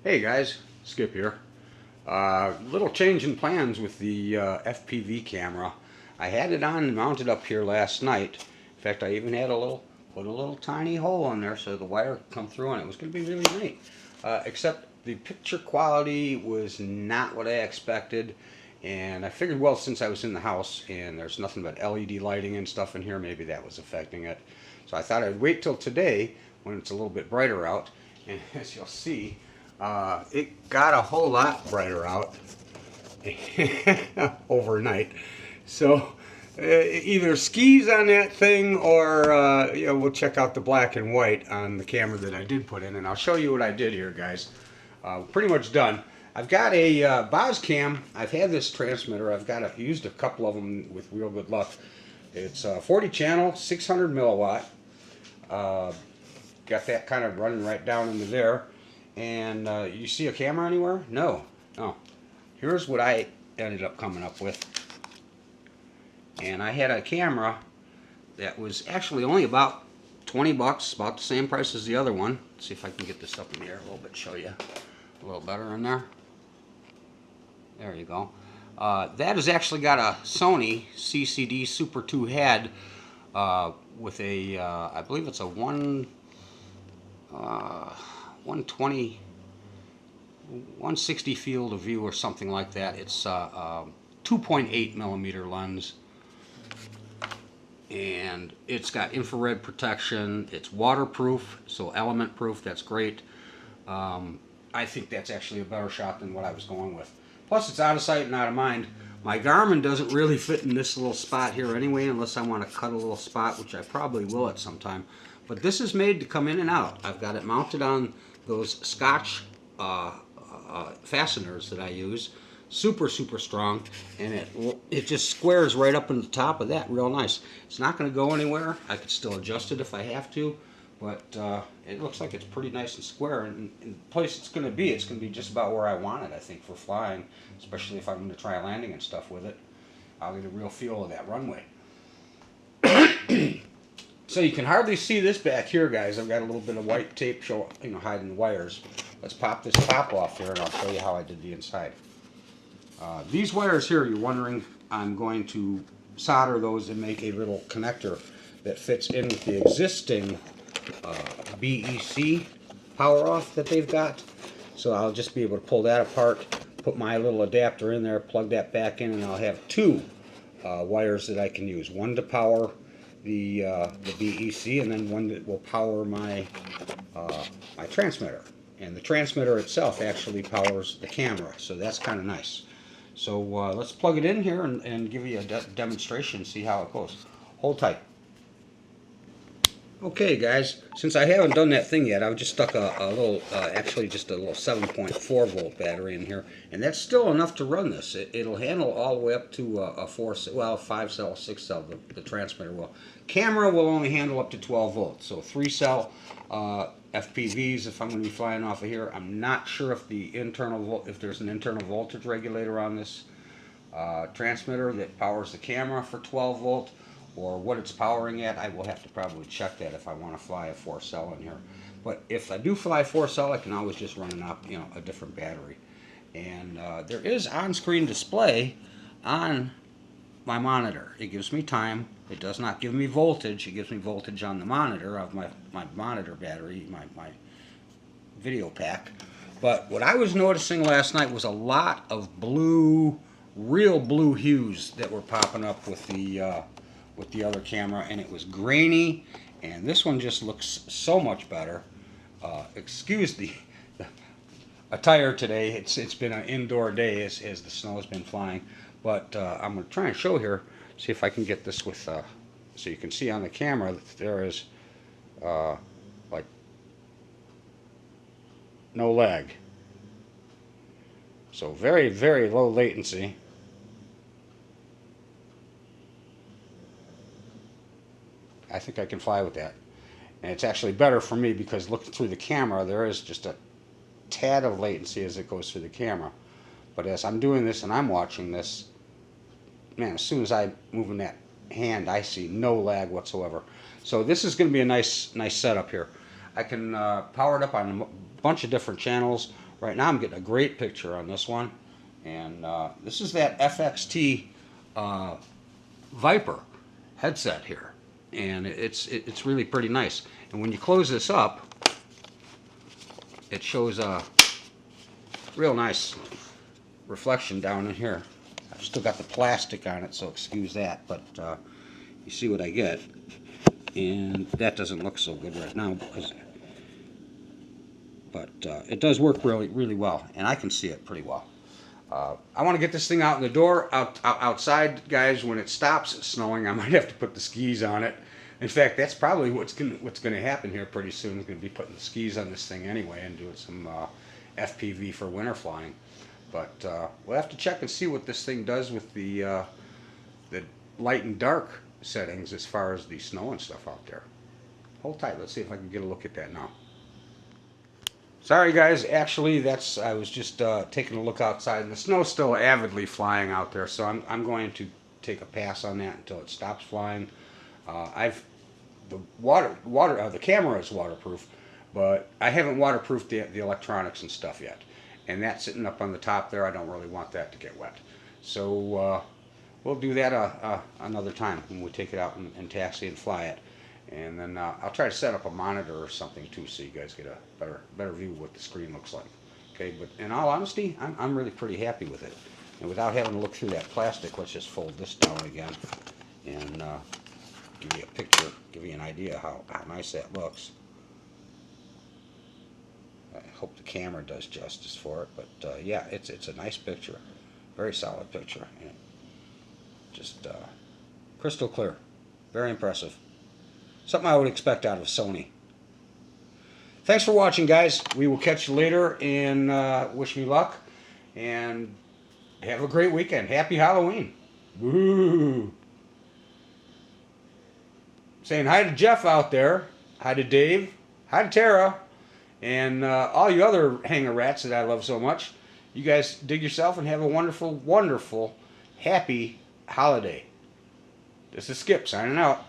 Hey guys, Skip here. Little change in plans with the FPV camera. I had it on and mounted up here last night. In fact, I even had put a little tiny hole in there so the wire could come through, and it was going to be really neat. Except the picture quality was not what I expected, and I figured, well, since I was in the house and there's nothing but LED lighting and stuff in here, maybe that was affecting it. So I thought I'd wait till today when it's a little bit brighter out, and as you'll see, it got a whole lot brighter out overnight. So either skis on that thing, or we'll check out the black and white on the camera that I did put in, and I'll show you what I did here, guys. Pretty much done. I've got a Boz cam. I've had this transmitter. I've used a couple of them with real good luck. It's 40 channel, 600 milliwatt. Got that kind of running right down into there. And you see a camera anywhere? No. Here's what I ended up coming up with. And I had a camera that was actually only about 20 bucks, about the same price as the other one. Let's see if I can get this up in the air a little bit, show you a little better in there. There you go. That has actually got a Sony CCD Super 2 head with a, I believe it's a 120, 160 field of view or something like that. It's a 2.8 millimeter lens, and it's got infrared protection. It's waterproof, so element proof. That's great. I think that's actually a better shot than what I was going with. Plus, it's out of sight and out of mind. My Garmin doesn't really fit in this little spot here anyway, unless I want to cut a little spot, which I probably will at some time. But this is made to come in and out. I've got it mounted on those Scotch fasteners that I use. Super strong, and it just squares right up in the top of that real nice. It's not going to go anywhere. I could still adjust it if I have to, but it looks like it's pretty nice and square. And the place it's going to be just about where I want it, I think, for flying, especially if I'm going to try a landing and stuff with it. I'll get a real feel of that runway. So you can hardly see this back here, guys. I've got a little bit of white tape hiding the wires. Let's pop this top off here, and I'll show you how I did the inside. These wires here, you're wondering, I'm going to solder those and make a little connector that fits in with the existing BEC power off that they've got. So I'll just be able to pull that apart, put my little adapter in there, plug that back in, and I'll have two wires that I can use. One to power the BEC, and then one that will power my my transmitter. And the transmitter itself actually powers the camera, so that's kind of nice. So let's plug it in here and give you a demonstration, see how it goes. Hold tight. Okay, guys, since I haven't done that thing yet, I've just stuck a little, actually just a little 7.4 volt battery in here, and that's still enough to run this. It'll handle all the way up to a 5 cell, 6 cell, the transmitter will. Camera will only handle up to 12 volts, so 3 cell FPVs if I'm going to be flying off of here. I'm not sure if if there's an internal voltage regulator on this transmitter that powers the camera for 12 volt. Or what it's powering at. I will have to probably check that if I want to fly a 4 cell in here. But if I do fly 4 cell, I can always just run a different battery. And there is on-screen display on my monitor. It gives me time. It does not give me voltage. It gives me voltage on the monitor of my monitor battery, my video pack. But what I was noticing last night was a lot of blue, real blue hues that were popping up with the other camera, and it was grainy, and this one just looks so much better. Excuse the attire today. It's been an indoor day as the snow has been flying, but I'm going to try and show here, see if I can get this with so you can see on the camera that there is like no lag, so very low latency. I think I can fly with that. And it's actually better for me because looking through the camera, there is just a tad of latency as it goes through the camera. But as I'm doing this and I'm watching this, man, as soon as I move in that hand, I see no lag whatsoever. So this is going to be a nice setup here. I can power it up on a bunch of different channels, right now I'm getting a great picture on this one. And this is that FXT Viper headset here, and it's really pretty nice. And when you close this up, it shows a real nice reflection down in here. I've still got the plastic on it, so excuse that, but you see what I get. And that doesn't look so good right now, but it does work really well, and I can see it pretty well. I want to get this thing out in the door, outside, guys. When it stops snowing, I might have to put the skis on it. In fact, that's probably what's going to happen here pretty soon. We're going to be putting the skis on this thing anyway and doing some FPV for winter flying. But we'll have to check and see what this thing does with the light and dark settings as far as the snow and stuff out there. Hold tight. Let's see if I can get a look at that now. Sorry guys, actually I was just taking a look outside, and the snow's still avidly flying out there, so I'm going to take a pass on that until it stops flying. The camera is waterproof, but I haven't waterproofed the electronics and stuff yet, and that's sitting up on the top there. I don't really want that to get wet, so we'll do that another time when we take it out and taxi and fly it. And then I'll try to set up a monitor or something too, so you guys get a better view of what the screen looks like. Okay, but in all honesty, I'm really pretty happy with it. And without having to look through that plastic, let's just fold this down again and give you a picture, give you an idea how nice that looks. I hope the camera does justice for it, but yeah, it's a nice picture, very solid picture, and just crystal clear, very impressive. Something I would expect out of Sony. Thanks for watching, guys. We will catch you later, and wish me luck. And have a great weekend. Happy Halloween. Woo! Saying hi to Jeff out there. Hi to Dave. Hi to Tara. And all you other hanger rats that I love so much. You guys dig yourself and have a wonderful, wonderful, happy holiday. This is Skip signing out.